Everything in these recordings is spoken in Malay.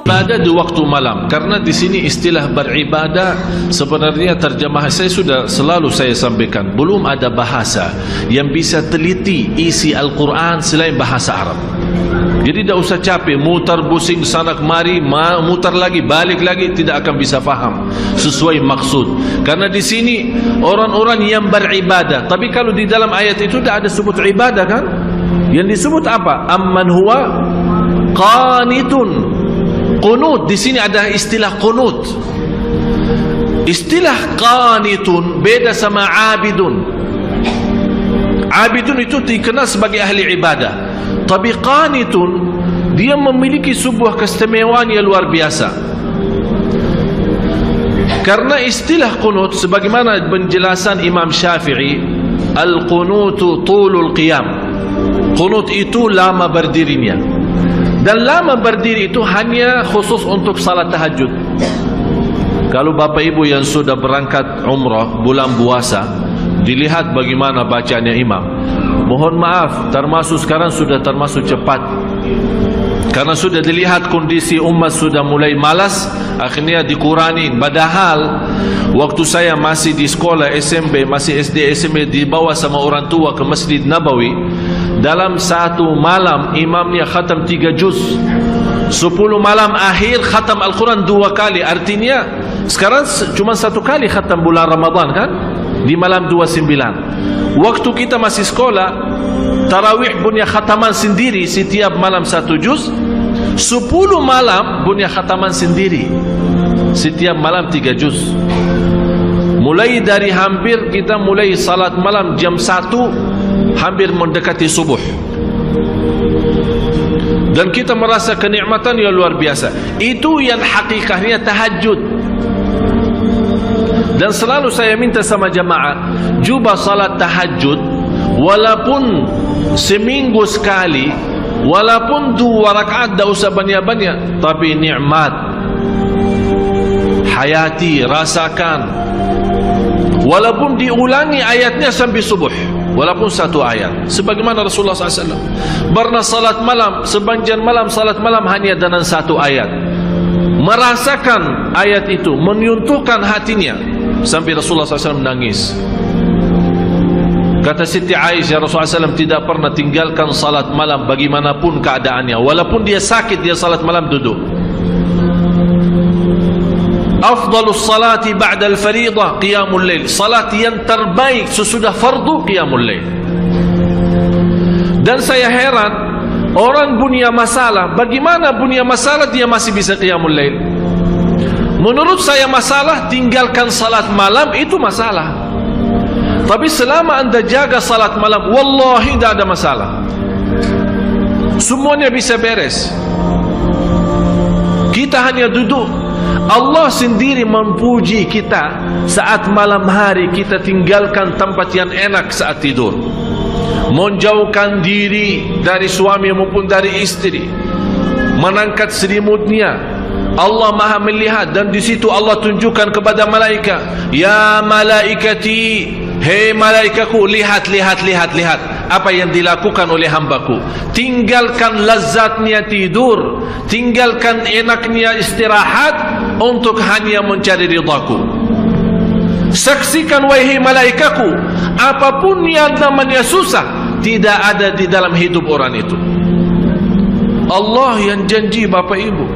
Ibadah di waktu malam, karena di sini istilah beribadah sebenarnya terjemah saya selalu sampaikan, belum ada bahasa yang bisa teliti isi Al-Quran selain bahasa Arab. Jadi tidak usah capek mutar pusing sana kemari, mutar lagi balik lagi, tidak akan bisa faham sesuai maksud. Karena di sini orang-orang yang beribadah, tapi kalau di dalam ayat itu tidak ada sebut ibadah kan? Yang disebut apa? Amman huwa qanitun. Qunut, di sini ada istilah qunut. Istilah qanitun beda sama abidun. Abidun itu dikenal sebagai ahli ibadah, tapi qanitun dia memiliki sebuah keistimewaan yang luar biasa. Karena istilah qunut sebagaimana penjelasan Imam Syafi'i, al-qunutu tulul qiyam. Qunut itu lama berdirinya. Dan lama berdiri itu hanya khusus untuk salat tahajud. Kalau bapak ibu yang sudah berangkat umrah bulan puasa, dilihat bagaimana bacanya imam. Mohon maaf, sekarang sudah termasuk cepat. Karena sudah dilihat kondisi umat sudah mulai malas, akhirnya dikurangi. Padahal waktu saya masih di sekolah SMP, masih SD SMP, dibawa sama orang tua ke Masjid Nabawi. Dalam satu malam imamnya khatam 3 juz. 10 malam akhir khatam Al-Quran 2 kali. Artinya sekarang cuma 1 kali khatam bulan Ramadan kan? Di malam 29. Waktu kita masih sekolah, tarawih punya khataman sendiri setiap malam 1 juz. 10 malam punya khataman sendiri setiap malam 3 juz. Mulai dari hampir kita mulai salat malam jam 1, hampir mendekati subuh, dan kita merasa kenikmatan yang luar biasa. Itu yang hakikatnya tahajud. Dan selalu saya minta sama jamaah, cuba salat tahajud walaupun seminggu sekali, walaupun 2 rakaat, tak usah banyak-banyak, tapi nikmat hayati, rasakan. Walaupun diulangi ayatnya sampai subuh, walaupun 1 ayat. Sebagaimana Rasulullah SAW pernah salat malam, sepanjang malam salat malam hanya dengan 1 ayat. Merasakan ayat itu, menyentuhkan hatinya, sampai Rasulullah SAW menangis. Kata Siti Aisyah, Rasulullah SAW tidak pernah tinggalkan salat malam bagaimanapun keadaannya. Walaupun dia sakit, dia salat malam duduk. Afdalus salati ba'dal faridah qiyamul lail. Salat yang terbaik sesudah fardu qiyamul lail. Dan saya heran, orang punya masalah, bagaimana punya masalah dia masih bisa qiyamul lail? Menurut saya masalah tinggalkan salat malam itu masalah. Tapi selama anda jaga salat malam, wallahi tidak ada masalah. Semuanya bisa beres. Kita hanya duduk. Allah sendiri memuji kita saat malam hari kita tinggalkan tempat yang enak saat tidur, menjauhkan diri dari suami maupun dari istri, mengangkat selimutnya. Allah Maha melihat, dan di situ Allah tunjukkan kepada malaikat, ya malaikati, hei malaikatku, lihat apa yang dilakukan oleh hambaku. Tinggalkan lazatnya tidur, tinggalkan enaknya istirahat untuk hanya mencari ridhaku. Saksikan wahai malaikatku, apapun yang namanya susah tidak ada di dalam hidup orang itu. Allah yang janji bapak ibu.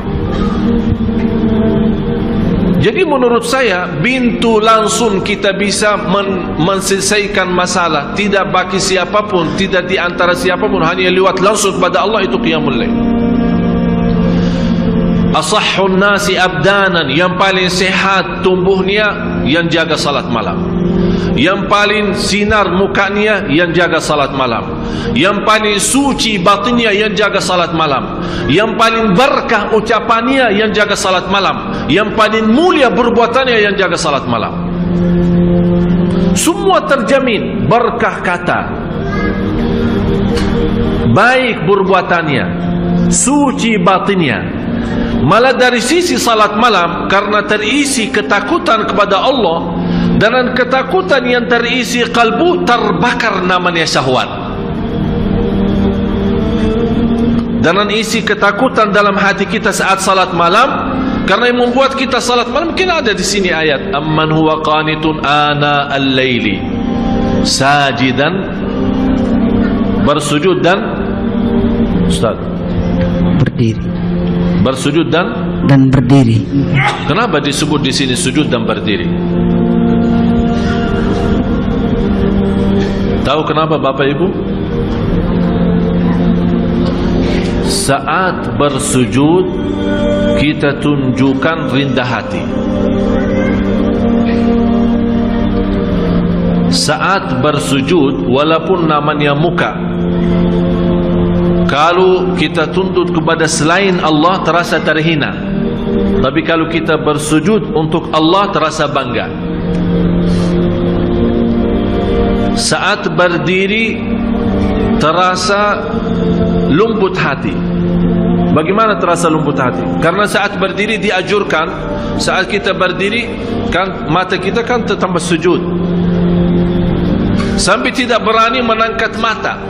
Jadi menurut saya pintu langsung kita bisa menyelesaikan masalah, tidak bagi siapapun, tidak di antara siapapun, hanya lewat langsung pada Allah, itu qiyamul lail. Asahhun nasi abdanan, yang paling sehat tumbuhnya yang jaga salat malam. Yang paling sinar mukanya yang jaga salat malam. Yang paling suci batinnya yang jaga salat malam. Yang paling berkah ucapannya yang jaga salat malam. Yang paling mulia perbuatannya yang jaga salat malam. Semua terjamin berkah kata, baik perbuatannya, suci batinnya. Malah dari sisi salat malam, karena terisi ketakutan kepada Allah, dengan ketakutan yang terisi kalbu, terbakar namanya syahwat. dan isi ketakutan dalam hati kita saat salat malam. Karena yang membuat kita salat malam, mungkin ada di sini ayat amman huwa qanitun ana al-laili sajidan, bersujud dan Ustaz berdiri, bersujud dan berdiri. Kenapa disebut di sini sujud dan berdiri? Tahu kenapa Bapak Ibu? Saat bersujud kita tunjukkan rendah hati. Saat bersujud, walaupun namanya muka, kalau kita tuntut kepada selain Allah terasa terhina. Tapi kalau kita bersujud untuk Allah terasa bangga. Saat berdiri terasa lembut hati. Bagaimana terasa lembut hati? Karena saat berdiri diajurkan, saat kita berdiri kan mata kita kan tambah sujud, sampai tidak berani menangkat mata,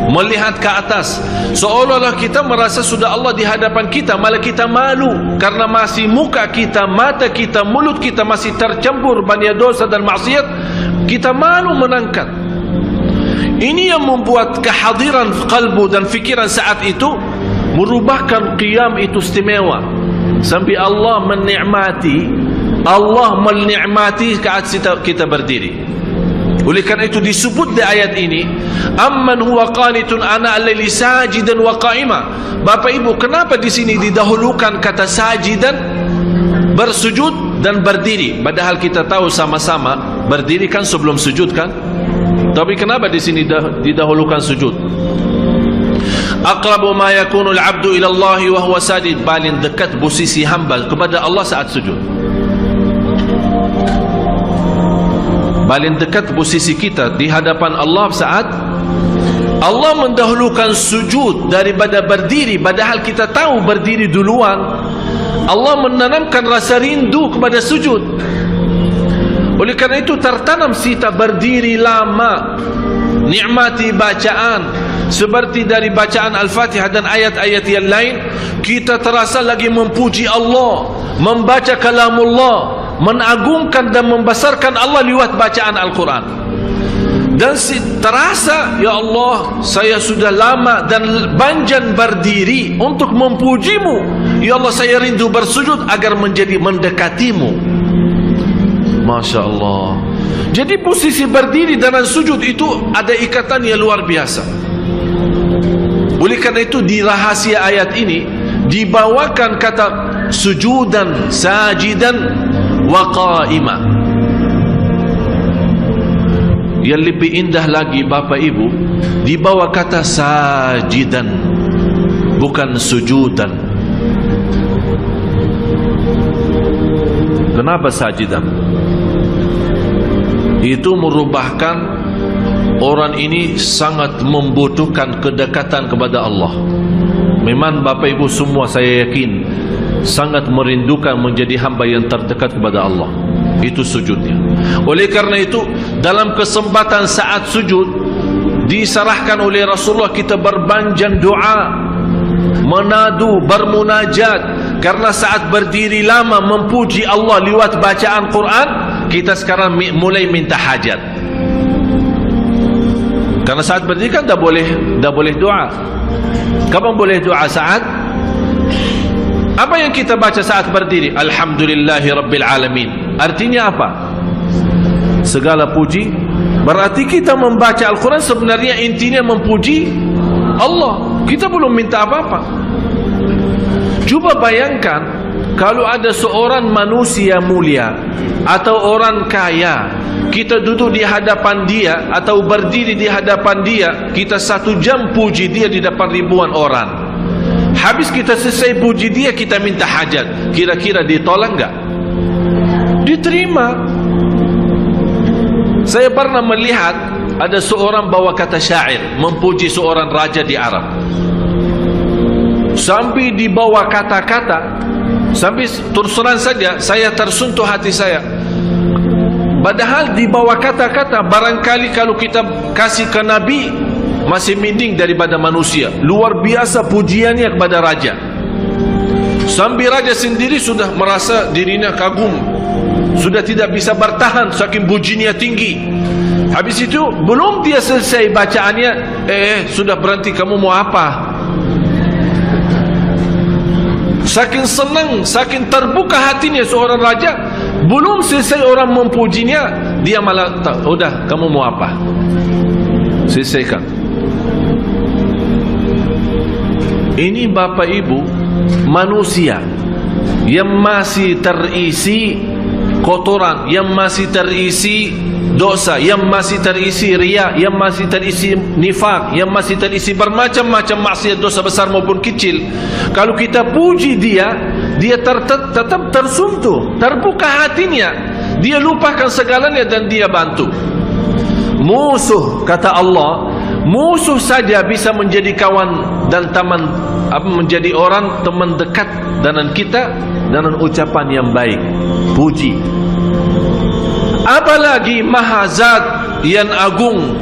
melihat ke atas, seolah-olah kita merasa sudah Allah di hadapan kita, malah kita malu karena masih muka kita, mata kita, mulut kita masih tercampur banyak dosa dan maksiat. Kita malu menangkat. Ini yang membuat kehadiran kalbu dan fikiran saat itu merubahkan qiyam itu istimewa, sampai Allah menikmati saat kita berdiri. Oleh karena itu disebut di ayat ini amman huwa qanitun ana al-laili sajidan wa qa'ima. Bapak Ibu, kenapa di sini didahulukan kata sajidan, bersujud dan berdiri, padahal kita tahu sama-sama berdiri kan sebelum sujud kan? Tapi kenapa di sini didahulukan sujud? Aqrabu ma yakunu al-'abdu ila Allah wa huwa sajid, paling dekat posisi hamba kepada Allah saat sujud. Paling dekat posisi kita di hadapan Allah saat Allah mendahulukan sujud daripada berdiri, padahal kita tahu berdiri duluan. Allah menanamkan rasa rindu kepada sujud. Oleh karena itu tertanam sita berdiri lama, nikmati bacaan, seperti dari bacaan Al-Fatihah dan ayat-ayat yang lain, kita terasa lagi memuji Allah, membaca kalamullah, mengagungkan dan membesarkan Allah lewat bacaan Al-Quran. Dan terasa, ya Allah, saya sudah lama dan banjan berdiri untuk memujimu. Ya Allah, saya rindu bersujud agar menjadi mendekatimu. Masya Allah. Jadi posisi berdiri dan sujud itu ada ikatan yang luar biasa. Oleh karena itu di rahasia ayat ini dibawakan kata sujudan, sajidan wa qa'ima. Yang lebih indah lagi Bapak Ibu, dibawa kata sajidan, bukan sujudan. Kenapa sajidan? Itu merubahkan orang ini sangat membutuhkan kedekatan kepada Allah. Memang Bapak Ibu semua saya yakin sangat merindukan menjadi hamba yang terdekat kepada Allah. Itu sujudnya. Oleh karena itu dalam kesempatan saat sujud diserahkan oleh Rasulullah kita berbanjang doa, menadu, bermunajat. Karena saat berdiri lama memuji Allah lewat bacaan Quran, kita sekarang mulai minta hajat. Karena saat berdiri kan dah boleh doa. Kapan boleh doa saat? Apa yang kita baca saat berdiri? Alhamdulillahi Rabbil Alamin. Artinya apa? Segala puji. Berarti kita membaca Al-Quran sebenarnya intinya memuji Allah. Kita belum minta apa-apa. Cuba bayangkan kalau ada seorang manusia mulia atau orang kaya, kita duduk di hadapan dia atau berdiri di hadapan dia, kita 1 jam puji dia di depan ribuan orang. Habis kita selesai puji dia, kita minta hajat, kira-kira ditolak enggak? Diterima. Saya pernah melihat ada seorang bawa kata syair memuji seorang raja di Arab. Sampai di bawah kata-kata, sampai terus terang saja saya tersentuh hati saya. Padahal di bawah kata-kata barangkali kalau kita kasih ke Nabi masih mending daripada manusia. Luar biasa pujiannya kepada raja. Sambil raja sendiri sudah merasa dirinya kagum, sudah tidak bisa bertahan saking pujiannya tinggi. Habis itu belum dia selesai bacaannya, sudah berhenti. Kamu mau apa? Saking senang, saking terbuka hatinya seorang raja, belum selesai orang memujinya, dia malah udah, kamu mau apa? Selesaikan. Ini Bapak Ibu manusia yang masih terisi kotoran, yang masih terisi dosa, yang masih terisi riya, yang masih terisi nifak, yang masih terisi bermacam-macam maksiat, dosa besar maupun kecil. Kalau kita puji dia, dia tetap tersentuh, terbuka hatinya, dia lupakan segalanya dan dia bantu. Musuh, kata Allah, musuh saja bisa menjadi kawan dan teman, menjadi orang teman dekat dengan kita dengan ucapan yang baik, puji. Apalagi Maha Zat yang agung,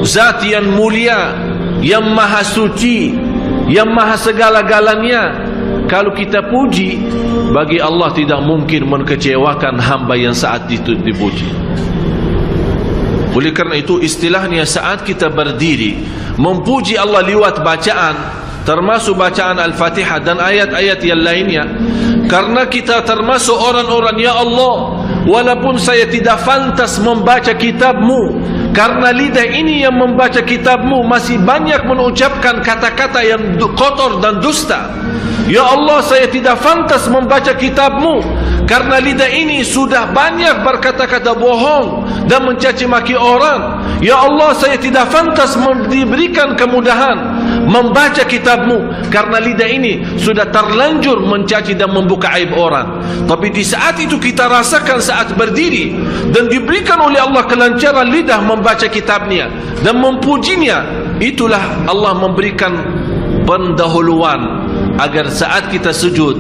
Zat yang mulia, yang maha suci, yang maha segala-galanya. Kalau kita puji, bagi Allah tidak mungkin mengecewakan hamba yang saat itu dipuji. Oleh kerana itu istilahnya saat kita berdiri memuji Allah lewat bacaan, termasuk bacaan Al-Fatihah dan ayat-ayat yang lainnya, karena kita termasuk orang-orang, ya Allah, walaupun saya tidak pantas membaca kitab-Mu, karena lidah ini yang membaca kitab-Mu masih banyak mengucapkan kata-kata yang kotor dan dusta. Ya Allah, saya tidak pantas membaca kitab-Mu, karena lidah ini sudah banyak berkata-kata bohong dan mencaci maki orang. Ya Allah, saya tidak pantas diberikan kemudahan membaca kitab-Mu, karena lidah ini sudah terlanjur mencaci dan membuka aib orang. Tapi di saat itu kita rasakan saat berdiri dan diberikan oleh Allah kelancaran lidah membaca kitab-Nya dan memujinya, itulah Allah memberikan pendahuluan agar saat kita sujud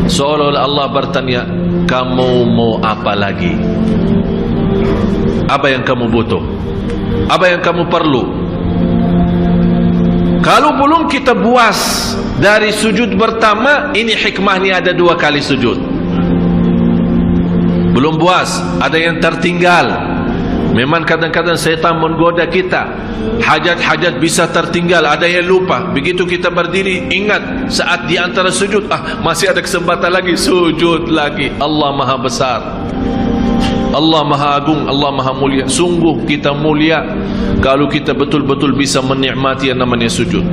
seolah-olah Allah bertanya, kamu mau apa lagi? Apa yang kamu butuh? Apa yang kamu perlu? Kalau belum kita puas dari sujud pertama, ini hikmahnya ada 2 kali sujud. Belum puas, ada yang tertinggal. Memang kadang-kadang setan menggoda kita, hajat-hajat bisa tertinggal, ada yang lupa. Begitu kita berdiri, ingat saat di antara sujud, masih ada kesempatan lagi, sujud lagi. Allah Maha Besar, Allah Maha Agung, Allah Maha Mulia. Sungguh kita mulia kalau kita betul-betul bisa menikmati yang namanya sujud.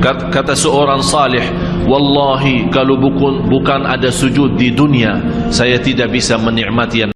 Kata seorang salih, wallahi kalau bukan ada sujud di dunia, saya tidak bisa menikmati yang